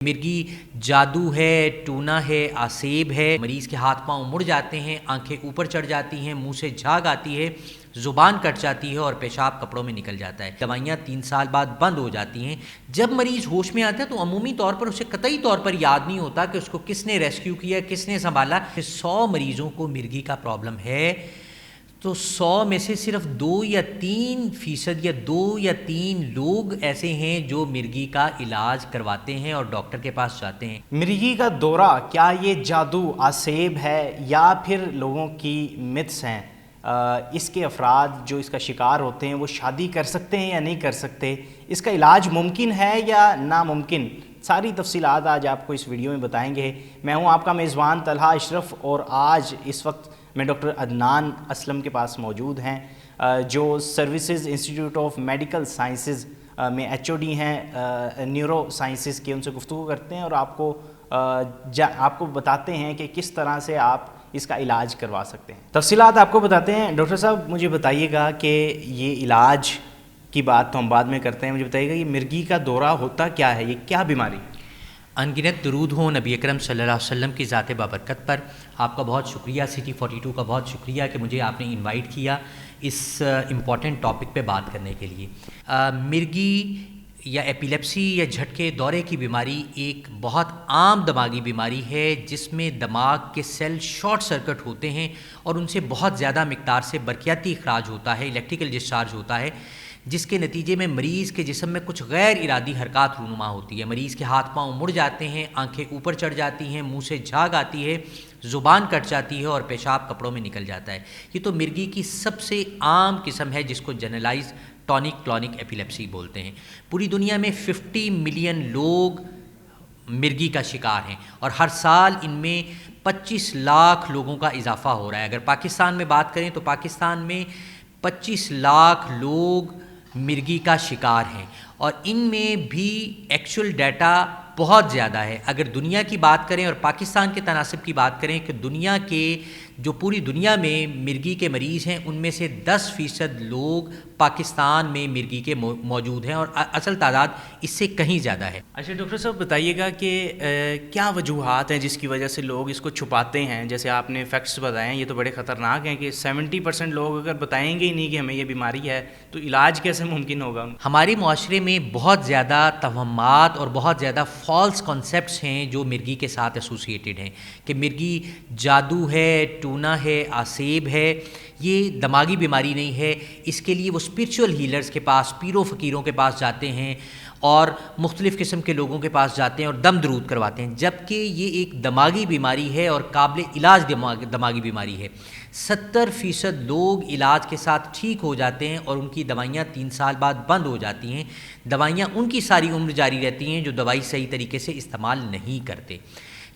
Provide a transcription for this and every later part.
مرگی جادو ہے، ٹونا ہے، آسیب ہے، مریض کے ہاتھ پاؤں مڑ جاتے ہیں، آنکھیں اوپر چڑھ جاتی ہیں، منہ سے جھاگ آتی ہے، زبان کٹ جاتی ہے اور پیشاب کپڑوں میں نکل جاتا ہے۔ دوائیاں 3 سال بعد بند ہو جاتی ہیں۔ جب مریض ہوش میں آتا ہے تو عمومی طور پر اسے قطعی طور پر یاد نہیں ہوتا کہ اس کو کس نے ریسکیو کیا، کس نے سنبھالا۔ 100 مریضوں کو مرگی کا پرابلم ہے تو 100 میں سے صرف 2 یا 3% یا 2 یا 3 لوگ ایسے ہیں جو مرگی کا علاج کرواتے ہیں اور ڈاکٹر کے پاس جاتے ہیں۔ مرگی کا دورہ کیا یہ جادو آسیب ہے یا پھر لوگوں کی متس ہیں؟ اس کے افراد جو اس کا شکار ہوتے ہیں وہ شادی کر سکتے ہیں یا نہیں کر سکتے؟ اس کا علاج ممکن ہے یا ناممکن؟ ساری تفصیلات آج آپ کو اس ویڈیو میں بتائیں گے۔ میں ہوں آپ کا میزبان طلحہ اشرف اور آج اس وقت میں ڈاکٹر عدنان اسلم کے پاس موجود ہیں جو services institute of medical sciences میں HOD ہیں نیورو سائنسز کے۔ ان سے گفتگو کرتے ہیں اور آپ کو بتاتے ہیں کہ کس طرح سے آپ اس کا علاج کروا سکتے ہیں۔ تفصیلات آپ کو بتاتے ہیں۔ ڈاکٹر صاحب مجھے بتائیے گا کہ یہ علاج کی بات تو ہم بعد میں کرتے ہیں، مجھے بتائیے گا یہ مرگی کا دورہ ہوتا کیا ہے، یہ کیا بیماری ہے؟ انگنت درود ہوں نبی اکرم صلی اللہ علیہ وسلم کی ذات بابرکت پر۔ آپ کا بہت شکریہ، سٹی 42 کا بہت شکریہ کہ مجھے آپ نے انوائٹ کیا اس امپورٹنٹ ٹاپک پہ بات کرنے کے لیے۔ مرگی یا ایپیلیپسی یا جھٹکے دورے کی بیماری ایک بہت عام دماغی بیماری ہے جس میں دماغ کے سیل شارٹ سرکٹ ہوتے ہیں اور ان سے بہت زیادہ مقدار سے برقیاتی اخراج ہوتا ہے، الیکٹریکل ڈسچارج ہوتا ہے، جس کے نتیجے میں مریض کے جسم میں کچھ غیر ارادی حرکات رونما ہوتی ہے۔ مریض کے ہاتھ پاؤں مڑ جاتے ہیں، آنکھیں اوپر چڑھ جاتی ہیں، منہ سے جھاگ آتی ہے، زبان کٹ جاتی ہے اور پیشاب کپڑوں میں نکل جاتا ہے۔ یہ تو مرگی کی سب سے عام قسم ہے جس کو جنرلائز ٹونک کلونک ایپیلیپسی بولتے ہیں۔ پوری دنیا میں 50 ملین لوگ مرگی کا شکار ہیں اور ہر سال ان میں 25 لاکھ لوگوں کا اضافہ ہو رہا ہے۔ اگر پاکستان میں بات کریں تو پاکستان میں 25 لاکھ لوگ مرگی کا شکار ہیں اور ان میں بھی ایکچول ڈیٹا بہت زیادہ ہے۔ اگر دنیا کی بات کریں اور پاکستان کے تناسب کی بات کریں کہ دنیا کے جو پوری دنیا میں مرگی کے مریض ہیں ان میں سے 10% لوگ پاکستان میں مرگی کے موجود ہیں اور اصل تعداد اس سے کہیں زیادہ ہے۔ اچھا ڈاکٹر صاحب بتائیے گا کہ کیا وجوہات ہیں جس کی وجہ سے لوگ اس کو چھپاتے ہیں؟ جیسے آپ نے فیکٹس بتائے ہیں یہ تو بڑے خطرناک ہیں کہ 70% لوگ اگر بتائیں گے ہی نہیں کہ ہمیں یہ بیماری ہے تو علاج کیسے ممکن ہوگا؟ ہمارے معاشرے میں بہت زیادہ توہمات اور بہت زیادہ فالس کانسیپٹس ہیں جو مرگی کے ساتھ ایسوسیٹڈ ہیں کہ مرگی جادو ہے، ٹونا ہے، آسیب ہے۔ یہ دماغی بیماری نہیں ہے، اس کے لیے وہ اسپرچول ہیلرز کے پاس، پیر و فقیروں کے پاس جاتے ہیں اور مختلف قسم کے لوگوں کے پاس جاتے ہیں اور دم درود کرواتے ہیں، جبکہ یہ ایک دماغی بیماری ہے اور قابل علاج دماغی بیماری ہے۔ 70% لوگ علاج کے ساتھ ٹھیک ہو جاتے ہیں اور ان کی دوائیاں 3 سال بعد بند ہو جاتی ہیں۔ دوائیاں ان کی ساری عمر جاری رہتی ہیں جو دوائی صحیح طریقے سے استعمال نہیں کرتے۔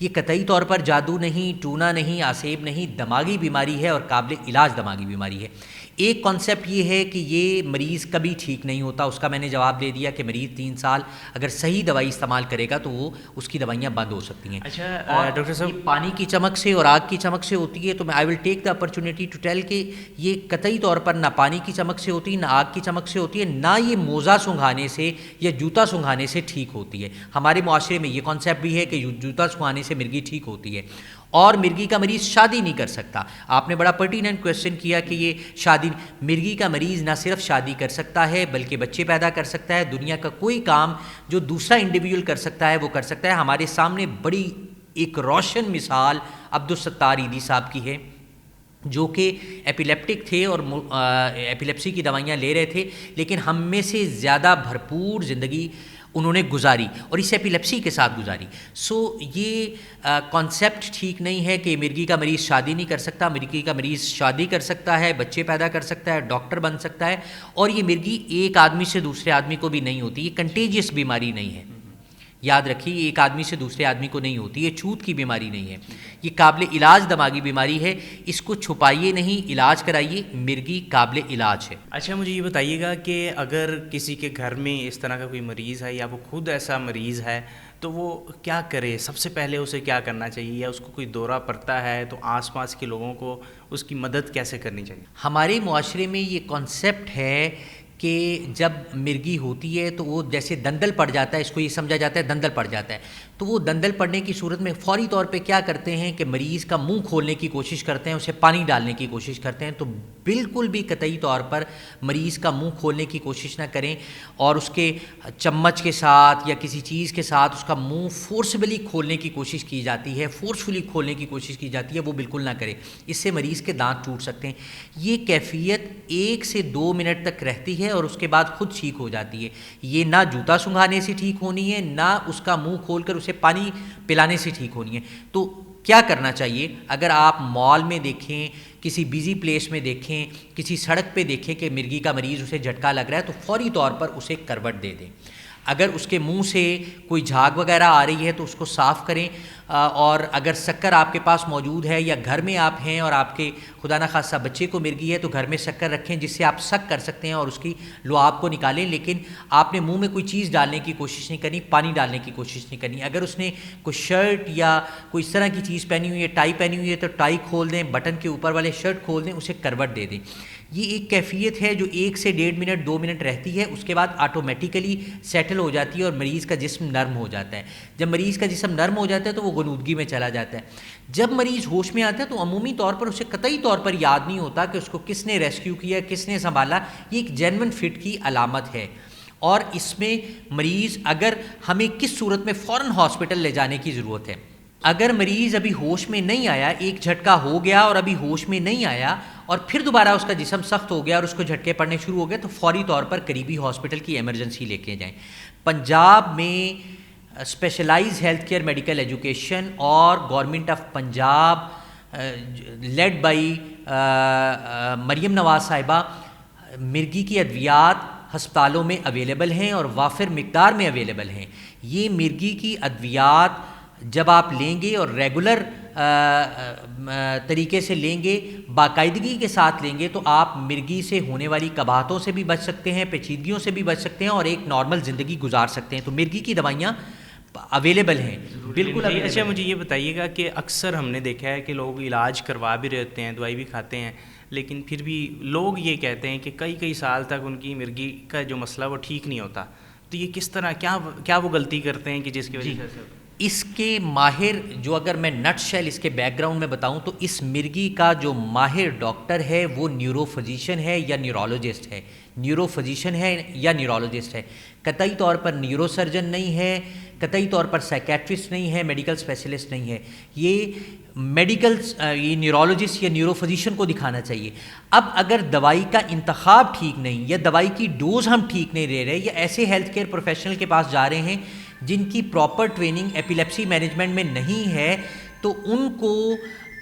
یہ قطعی طور پر جادو نہیں، ٹونا نہیں، آسیب نہیں، دماغی بیماری ہے اور قابل علاج دماغی بیماری ہے۔ ایک کانسیپٹ یہ ہے کہ یہ مریض کبھی ٹھیک نہیں ہوتا، اس کا میں نے جواب دے دیا کہ مریض 3 سال اگر صحیح دوائی استعمال کرے گا تو وہ اس کی دوائیاں بند ہو سکتی ہیں۔ اچھا ڈاکٹر صاحب پانی کی چمک سے اور آگ کی چمک سے ہوتی ہے تو میں آئی ول ٹیک دا اپرچونیٹی ٹو ٹیل کہ یہ قطعی طور پر نہ پانی کی چمک سے ہوتی ہے، نہ آگ کی چمک سے ہوتی ہے، نہ یہ موزہ سنگھانے سے یا جوتا سنگھانے سے ٹھیک ہوتی ہے۔ ہمارے معاشرے میں یہ کانسیپٹ بھی ہے کہ جوتا سنگھانے سے مرگی ٹھیک ہوتی ہے اور مرگی کا مریض شادی نہیں کر سکتا۔ آپ نے بڑا پرٹیننٹ کویسچن کیا کہ یہ شادی، مرگی کا مریض نہ صرف شادی کر سکتا ہے بلکہ بچے پیدا کر سکتا ہے۔ دنیا کا کوئی کام جو دوسرا انڈیویجول کر سکتا ہے وہ کر سکتا ہے۔ ہمارے سامنے بڑی ایک روشن مثال عبدالستار ایدھی صاحب کی ہے جو کہ ایپیلیپٹک تھے اور ایپیلیپسی کی دوائیاں لے رہے تھے، لیکن ہم میں سے زیادہ بھرپور زندگی انہوں نے گزاری اور اس ایپیلیپسی کے ساتھ گزاری۔ یہ کانسیپٹ ٹھیک نہیں ہے کہ مرگی کا مریض شادی نہیں کر سکتا۔ مرگی کا مریض شادی کر سکتا ہے، بچے پیدا کر سکتا ہے، ڈاکٹر بن سکتا ہے، اور یہ مرگی ایک آدمی سے دوسرے آدمی کو بھی نہیں ہوتی۔ یہ کنٹیجیس بیماری نہیں ہے، یاد رکھیے، ایک آدمی سے دوسرے آدمی کو نہیں ہوتی، یہ چھوت کی بیماری نہیں ہے، یہ قابل علاج دماغی بیماری ہے۔ اس کو چھپائیے نہیں، علاج کرائیے، مرگی قابل علاج ہے۔ اچھا مجھے یہ بتائیے گا کہ اگر کسی کے گھر میں اس طرح کا کوئی مریض ہے یا وہ خود ایسا مریض ہے تو وہ کیا کرے؟ سب سے پہلے اسے کیا کرنا چاہیے؟ یا اس کو کوئی دورہ پڑتا ہے تو آس پاس کے لوگوں کو اس کی مدد کیسے کرنی چاہیے؟ ہمارے معاشرے میں یہ کانسیپٹ ہے کہ جب مرگی ہوتی ہے تو وہ جیسے دندل پڑ جاتا ہے، اس کو یہ سمجھا جاتا ہے دندل پڑ جاتا ہے، تو وہ دندل پڑنے کی صورت میں فوری طور پہ کیا کرتے ہیں کہ مریض کا منہ کھولنے کی کوشش کرتے ہیں, اسے پانی ڈالنے کی کوشش کرتے ہیں. تو بالکل بھی قطعی طور پر مریض کا منہ کھولنے کی کوشش نہ کریں, اور اس کے چمچ کے ساتھ یا کسی چیز کے ساتھ اس کا منہ فورسبلی کھولنے کی کوشش کی جاتی ہے, فورسفلی کھولنے کی کوشش کی جاتی ہے, وہ بالکل نہ کریں. اس سے مریض کے دانت ٹوٹ سکتے ہیں. یہ کیفیت 1 سے 2 منٹ تک رہتی ہے اور اس کے بعد خود ٹھیک ہو جاتی ہے. یہ نہ جوتا سنگھانے سے ٹھیک ہونی ہے, نہ اس کا منہ کھول کر اسے پانی پلانے سے ٹھیک ہونی ہے. تو کیا کرنا چاہیے؟ اگر آپ مال میں دیکھیں, کسی بیزی پلیس میں دیکھیں, کسی سڑک پہ دیکھیں کہ مرگی کا مریض اسے جھٹکا لگ رہا ہے, تو فوری طور پر اسے کروٹ دے دیں. اگر اس کے منہ سے کوئی جھاگ وغیرہ آ رہی ہے تو اس کو صاف کریں, اور اگر شکر آپ کے پاس موجود ہے یا گھر میں آپ ہیں اور آپ کے خدا نخواستہ بچے کو مرگی ہے تو گھر میں شکر رکھیں جس سے آپ سک کر سکتے ہیں اور اس کی لعاب کو نکالیں. لیکن آپ نے منہ میں کوئی چیز ڈالنے کی کوشش نہیں کرنی, پانی ڈالنے کی کوشش نہیں کرنی. اگر اس نے کوئی شرٹ یا کوئی اس طرح کی چیز پہنی ہوئی ہے, ٹائی پہنی ہوئی ہے, تو ٹائی کھول دیں, بٹن کے اوپر والے شرٹ کھول دیں, اسے کروٹ دے دیں. یہ ایک کیفیت ہے جو 1 سے 1.5 منٹ 2 منٹ رہتی ہے, اس کے بعد آٹومیٹیکلی سیٹل ہو جاتی ہے اور مریض کا جسم نرم ہو جاتا ہے. جب مریض کا جسم نرم ہو جاتا ہے تو وہ غنودگی میں چلا جاتا ہے. جب مریض ہوش میں آتا ہے تو عمومی طور پر اسے قطعی طور پر یاد نہیں ہوتا کہ اس کو کس نے ریسکیو کیا, کس نے سنبھالا. یہ ایک جینون فٹ کی علامت ہے, اور اس میں مریض اگر ہمیں کس صورت میں فوراً ہاسپٹل لے جانے کی ضرورت ہے. اگر مریض ابھی ہوش میں نہیں آیا, ایک جھٹکا ہو گیا اور ابھی ہوش میں نہیں آیا, اور پھر دوبارہ اس کا جسم سخت ہو گیا اور اس کو جھٹکے پڑنے شروع ہو گئے, تو فوری طور پر قریبی ہاسپٹل کی ایمرجنسی لے کے جائیں. پنجاب میں specialize health care medical education اور government of Punjab lead by Maryam Nawaz صاحبہ مرگی کی ادویات ہسپتالوں میں اویلیبل ہیں اور وافر مقدار میں اویلیبل ہیں. یہ مرگی کی ادویات جب آپ لیں گے اور ریگولر طریقے سے لیں گے, باقاعدگی کے ساتھ لیں گے, تو آپ مرگی سے ہونے والی قباحتوں سے بھی بچ سکتے ہیں, پیچیدگیوں سے بھی بچ سکتے ہیں, اور ایک نارمل زندگی گزار سکتے ہیں. تو مرگی کی دوائیاں اویلیبل ہیں, بالکل. اچھا, مجھے یہ بتائیے گا کہ اکثر ہم نے دیکھا ہے کہ لوگ علاج کروا بھی رہتے ہیں, دوائی بھی کھاتے ہیں, لیکن پھر بھی لوگ یہ کہتے ہیں کہ کئی سال تک ان کی مرگی کا جو مسئلہ وہ ٹھیک نہیں ہوتا. تو یہ کس طرح, کیا وہ غلطی کرتے ہیں کہ جس کی وجہ سے؟ اس کے ماہر جو, اگر میں نٹ شیل اس کے بیک گراؤنڈ میں بتاؤں, تو اس مرگی کا جو ماہر ڈاکٹر ہے وہ نیورو فزیشین ہے یا نیورولوجسٹ ہے. نیورو فزیشین ہے یا نیورولوجسٹ ہے, قطعی طور پر نیورو سرجن نہیں ہے, قطعی طور پر سائیکیٹرسٹ نہیں ہے, میڈیکل اسپیشلسٹ نہیں ہے. یہ یہ نیورولوجسٹ یا نیورو فزیشین کو دکھانا چاہیے. اب اگر دوائی کا انتخاب ٹھیک نہیں, یا دوائی کی ڈوز ہم ٹھیک نہیں دے رہے, یا ایسے ہیلتھ کیئر پروفیشنل کے پاس جا رہے ہیں جن کی پراپر ٹریننگ ایپیلیپسی مینجمنٹ میں نہیں ہے, تو ان کو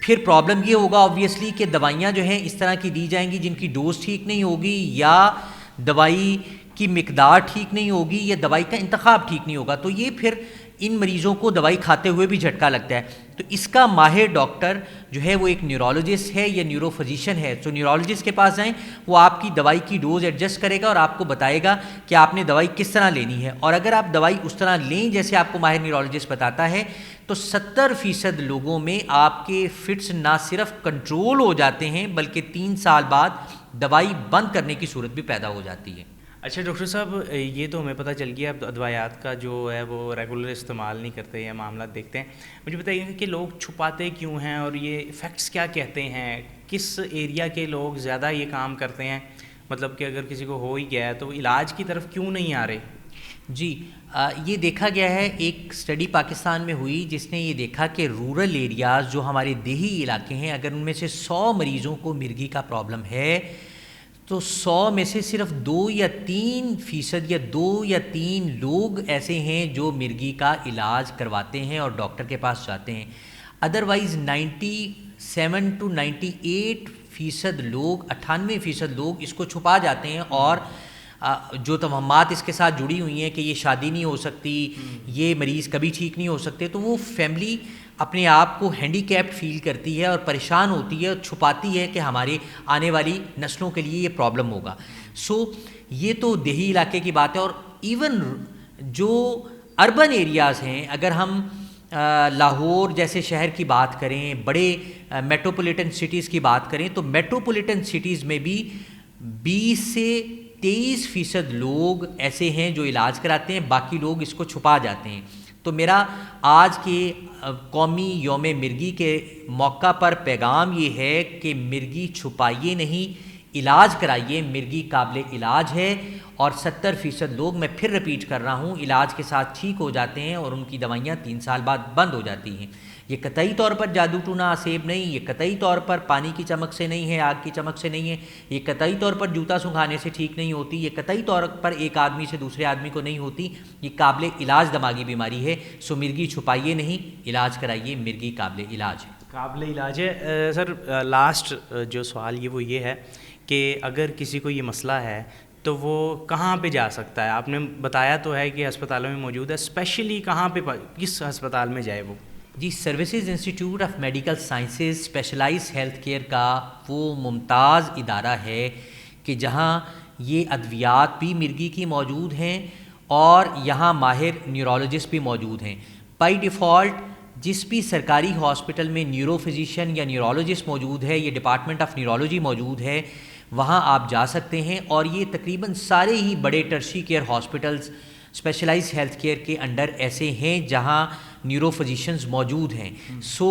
پھر پرابلم یہ ہوگا آبویسلی کہ دوائیاں جو ہیں اس طرح کی دی جائیں گی جن کی ڈوز ٹھیک نہیں ہوگی, یا دوائی کی مقدار ٹھیک نہیں ہوگی, یا دوائی کا انتخاب ٹھیک نہیں ہوگا. تو یہ پھر ان مریضوں کو دوائی کھاتے ہوئے بھی جھٹکا لگتا ہے. تو اس کا ماہر ڈاکٹر جو ہے وہ ایک نیورولوجسٹ ہے یا نیورو فزیشین ہے. تو نیورولوجسٹ کے پاس جائیں, وہ آپ کی دوائی کی ڈوز ایڈجسٹ کرے گا اور آپ کو بتائے گا کہ آپ نے دوائی کس طرح لینی ہے. اور اگر آپ دوائی اس طرح لیں جیسے آپ کو ماہر نیورولوجسٹ بتاتا ہے, تو 70% لوگوں میں آپ کے فٹس نہ صرف کنٹرول ہو جاتے ہیں بلکہ 3 سال بعد دوائی بند کرنے کی صورت بھی پیدا ہو جاتی ہے. اچھا ڈاکٹر صاحب, یہ تو ہمیں پتہ چل گیا اب ادویات کا جو ہے وہ ریگولر استعمال نہیں کرتے یا معاملات دیکھتے ہیں. مجھے بتائیے کہ لوگ چھپاتے کیوں ہیں, اور یہ فیکٹس کیا کہتے ہیں, کس ایریا کے لوگ زیادہ یہ کام کرتے ہیں, مطلب کہ اگر کسی کو ہو ہی گیا ہے تو وہ علاج کی طرف کیوں نہیں آ رہے؟ جی, یہ دیکھا گیا ہے, ایک اسٹڈی پاکستان میں ہوئی جس نے یہ دیکھا کہ رورل ایریاز جو ہمارے دیہی علاقے ہیں, اگر ان میں سے 100 مریضوں کو مرگی کا پرابلم ہے تو 100 میں سے صرف 2 یا 3% یا 2 یا 3 لوگ ایسے ہیں جو مرگی کا علاج کرواتے ہیں اور ڈاکٹر کے پاس جاتے ہیں. ادروائز 97 to 98% لوگ, 98% لوگ اس کو چھپا جاتے ہیں, اور جو توہمات اس کے ساتھ جڑی ہوئی ہیں کہ یہ شادی نہیں ہو سکتی, یہ مریض کبھی ٹھیک نہیں ہو سکتے, تو وہ فیملی اپنے آپ کو ہینڈی کیپڈ فیل کرتی ہے اور پریشان ہوتی ہے اور چھپاتی ہے کہ ہمارے آنے والی نسلوں کے لیے یہ پرابلم ہوگا. سو یہ تو دیہی علاقے کی بات ہے. اور ایون جو اربن ایریاز ہیں, اگر ہم لاہور جیسے شہر کی بات کریں, بڑے میٹروپولیٹن سٹیز کی بات کریں, تو میٹروپولیٹن سٹیز میں بھی 20 سے 23% لوگ ایسے ہیں جو علاج کراتے ہیں, باقی لوگ اس کو چھپا جاتے ہیں. تو میرا آج کے قومی یوم مرگی کے موقع پر پیغام یہ ہے کہ مرگی چھپائیے نہیں، علاج کرائیے، مرگی قابل علاج ہے، اور 70% لوگ، میں پھر رپیٹ کر رہا ہوں، علاج کے ساتھ ٹھیک ہو جاتے ہیں اور ان کی دوائیاں 3 سال بعد بند ہو جاتی ہیں۔ یہ قطعی طور پر جادو ٹونا اسیب نہیں، یہ قطعی طور پر پانی کی چمک سے نہیں ہے، آگ کی چمک سے نہیں ہے، یہ قطعی طور پر جوتا سنگھانے سے ٹھیک نہیں ہوتی، یہ قطعی طور پر ایک آدمی سے دوسرے آدمی کو نہیں ہوتی، یہ قابل علاج دماغی بیماری ہے۔ سو مرگی چھپائیے نہیں، علاج کرائیے، مرگی قابل علاج ہے۔ قابل علاج ہے۔ سر لاسٹ جو سوال یہ ہے کہ اگر کسی کو یہ مسئلہ ہے تو وہ کہاں پہ جا سکتا ہے؟ آپ نے بتایا تو ہے کہ ہسپتالوں میں موجود ہے، اسپیشلی کہاں پہ، کس ہسپتال میں جائے وہ؟ جی، services institute of medical sciences specialize health care کا وہ ممتاز ادارہ ہے کہ جہاں یہ ادویات بھی مرگی کی موجود ہیں اور یہاں ماہر نیورولوجسٹ بھی موجود ہیں۔ بائی ڈیفالٹ جس بھی سرکاری ہاسپٹل میں نیورو فزیشین یا نیورولوجسٹ موجود ہے، یہ ڈپارٹمنٹ آف نیورولوجی موجود ہے، وہاں آپ جا سکتے ہیں، اور یہ تقریباً سارے ہی بڑے tertiary care hospitals specialise health care کے انڈر ایسے ہیں جہاں نیورو فزیشنز موجود ہیں۔ سو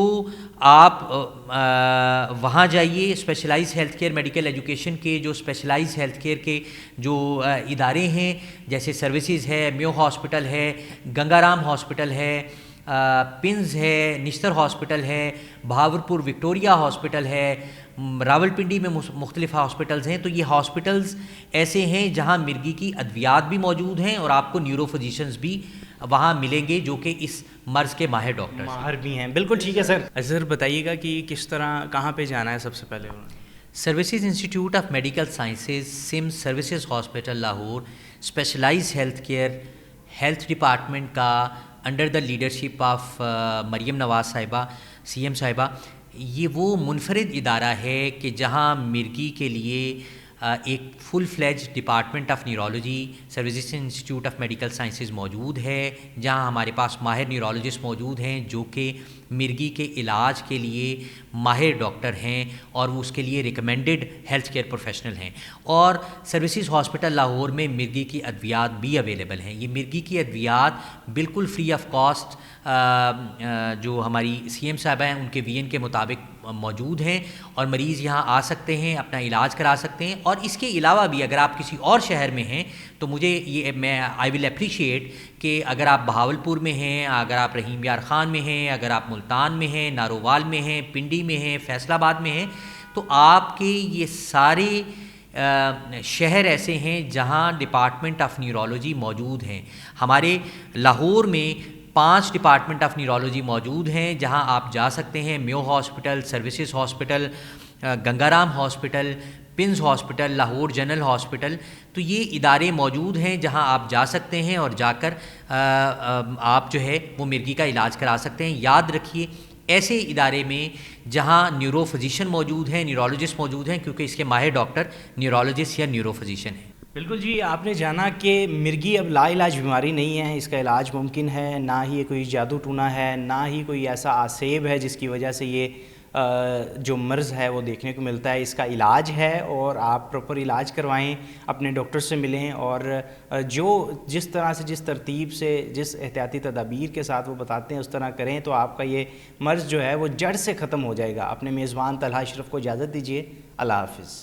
آپ وہاں جائیے۔ Specialise health care medical education کے جو اسپیشلائز ہیلتھ کیئر کے جو ادارے ہیں، جیسے سروسز ہے، میو ہاسپٹل ہے، گنگا رام ہاسپٹل ہے، پنز ہے، نشتر ہاسپٹل ہے، بہاولپور وکٹوریا ہاسپٹل ہے، راولپنڈی میں مختلف ہاسپٹلز ہیں۔ تو یہ ہاسپٹلز ایسے ہیں جہاں مرگی کی ادویات بھی موجود ہیں اور آپ کو نیورو فزیشنز بھی وہاں ملیں گے جو کہ اس مرض کے ماہر ڈاکٹر ماہر بھی ہیں۔ بالکل ٹھیک ہے سر۔ سر بتائیے گا کہ کس طرح، کہاں پہ جانا ہے سب سے پہلے؟ Services institute of medical Sciences SIMS Services hospital Lahore specialise health care health department کا under the leadership of Maryam Nawaz صاحبہ، سی ایم صاحبہ، یہ وہ منفرد ادارہ ہے کہ جہاں مرگی کے لیے ایک full fledge department of neurology services institute of medical sciences موجود ہے، جہاں ہمارے پاس ماہر نیورولوجسٹ موجود ہیں جو کہ مرگی کے علاج کے لیے ماہر ڈاکٹر ہیں اور وہ اس کے لیے ریکمینڈڈ ہیلتھ کیئر پروفیشنل ہیں۔ اور سروسز ہاسپٹل لاہور میں مرگی کی ادویات بھی اویلیبل ہیں۔ یہ مرگی کی ادویات بالکل فری آف کاسٹ جو ہماری سی ایم صاحبہ ہیں ان کے وی این کے مطابق موجود ہیں، اور مریض یہاں آ سکتے ہیں، اپنا علاج کرا سکتے ہیں۔ اور اس کے علاوہ بھی اگر آپ کسی اور شہر میں ہیں تو مجھے یہ آئی ول اپریشیٹ کہ اگر آپ بہاولپور میں ہیں، اگر آپ رحیم یار خان میں ہیں، اگر آپ ملتان میں ہیں، نارووال میں ہیں، پنڈی میں ہیں، فیصل آباد میں ہیں، تو آپ کے یہ سارے شہر ایسے ہیں جہاں ڈپارٹمنٹ آف نیورولوجی موجود ہیں۔ ہمارے لاہور میں 5 ڈپارٹمنٹ آف نیورولوجی موجود ہیں جہاں آپ جا سکتے ہیں۔ Mayo hospital, services hospital, Ganga Ram hospital, PINS hospital, Lahore general hospital, تو یہ ادارے موجود ہیں جہاں آپ جا سکتے ہیں اور جا کر آپ جو ہے وہ مرگی کا علاج کرا سکتے ہیں۔ یاد رکھیے ایسے ادارے میں جہاں نیورو فزیشین موجود ہیں، نیورولوجسٹ موجود ہیں، کیونکہ اس کے ماہر ڈاکٹر نیورولوجسٹ یا نیورو فزیشین ہیں۔ بالکل جی، آپ نے جانا کہ مرگی اب لا علاج بیماری نہیں ہے، اس کا علاج ممکن ہے، نہ ہی کوئی جادو ٹونا ہے، نہ ہی کوئی ایسا آسیب ہے جس کی وجہ سے یہ جو مرض ہے وہ دیکھنے کو ملتا ہے۔ اس کا علاج ہے اور آپ پراپر علاج کروائیں، اپنے ڈاکٹر سے ملیں، اور جس طرح سے، جس ترتیب سے، جس احتیاطی تدابیر کے ساتھ وہ بتاتے ہیں اس طرح کریں تو آپ کا یہ مرض جو ہے وہ جڑ سے ختم ہو جائے گا۔ اپنے میزبان طلحہ اشرف کو اجازت دیجیے۔ اللہ حافظ۔